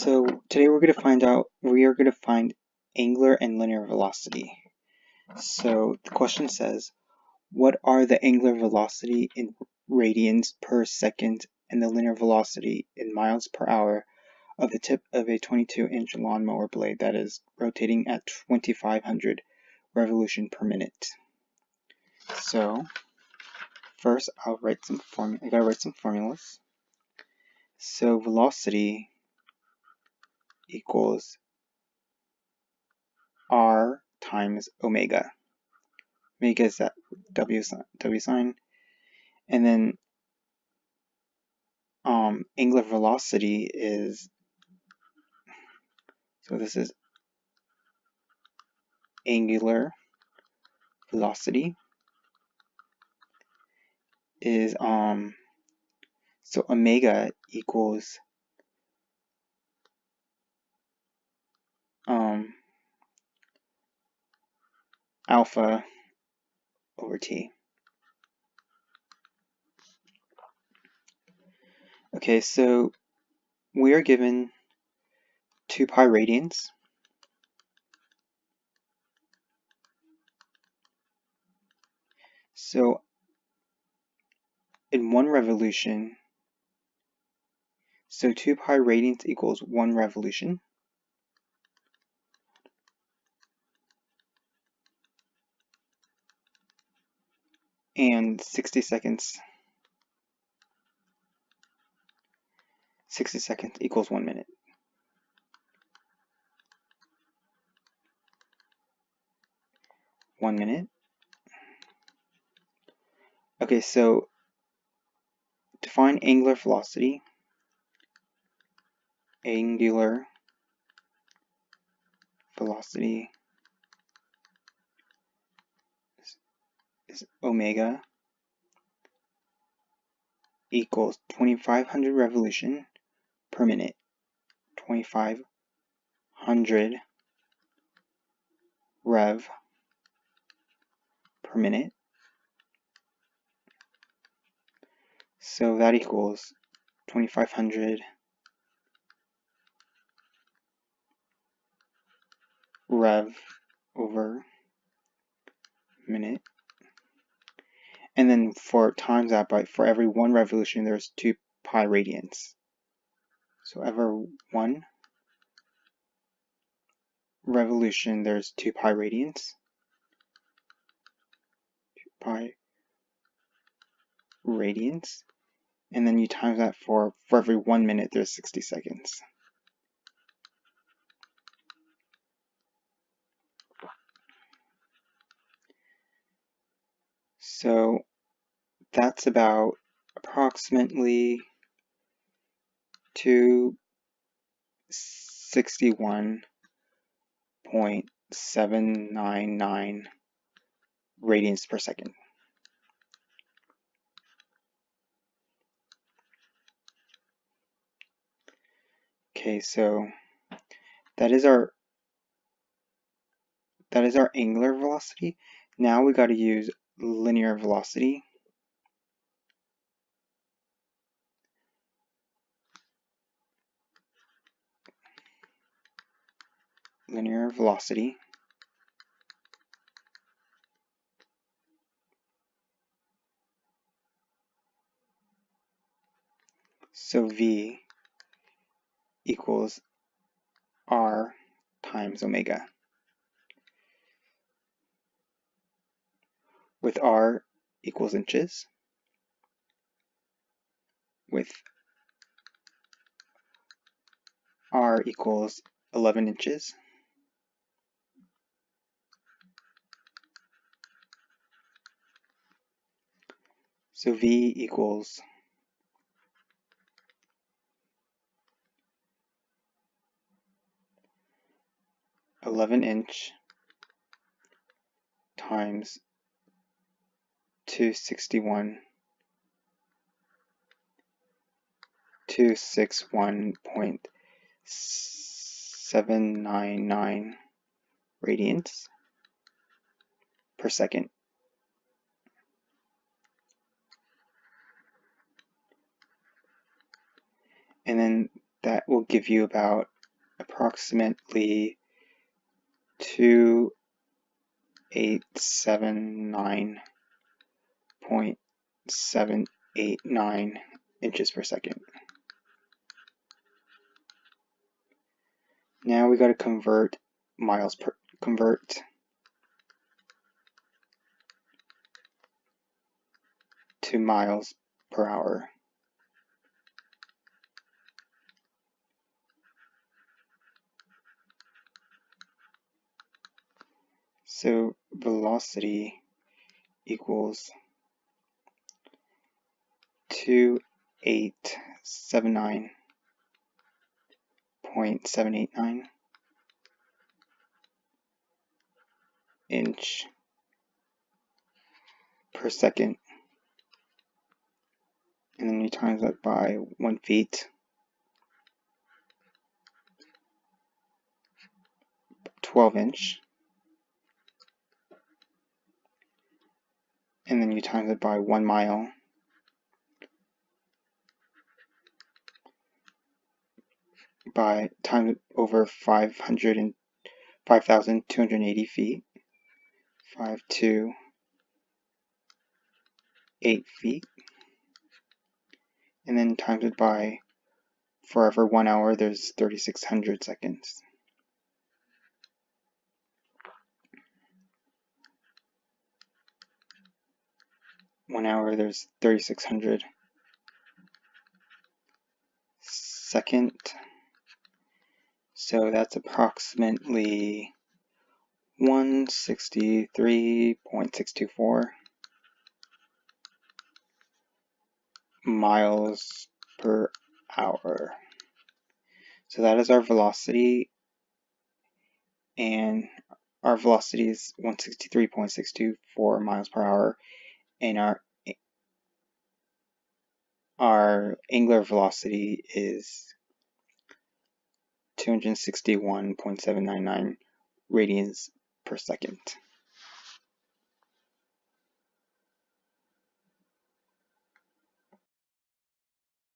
So today we are going to find angular and linear velocity. So the question says, what are the angular velocity in radians per second and the linear velocity in miles per hour of the tip of a 22-inch lawnmower blade that is rotating at 2,500 revolution per minute? So first I gotta write some formulas. So velocity equals R times omega. Omega is that W sign. And then angular velocity is, so this is angular velocity is, so omega equals alpha over t. Okay, so we are given 2 pi radians. So in 1 revolution, so 2 pi radians equals 1 revolution. And 60 seconds equals 1 minute. Okay, so to find angular velocity, is omega equals 2,500 revolution per minute. 2,500 rev per minute. So that equals 2,500 rev over minute. And then for times that by, for every 1 revolution, there's 2 pi radians. So every 1 revolution, there's 2 pi radians. 2 pi radians. And then you times that for every 1 minute, there's 60 seconds. So that's about approximately 261.799 radians per second. Okay, so that is our angular velocity. Now we got to use linear velocity. So V equals R times omega, with R equals inches, with R equals 11 inches, so V equals 11 inch times 261.799 radians per second. And then that will give you about approximately 2879.789 inches per second. Now we got to convert to miles per hour. So velocity equals 2879.789 inch per second, and then you times that by 1 feet, 12 inch, and then you times it by 1 mile, by times it over 5,280 feet, 528 feet, and then times it by, for every 1 hour there's 3,600 seconds. One hour there's 3,600 second, so that's approximately 163.624 miles per hour. So that is our velocity, and our velocity is 163.624 miles per hour, and our angular velocity is 261.799 radians per second.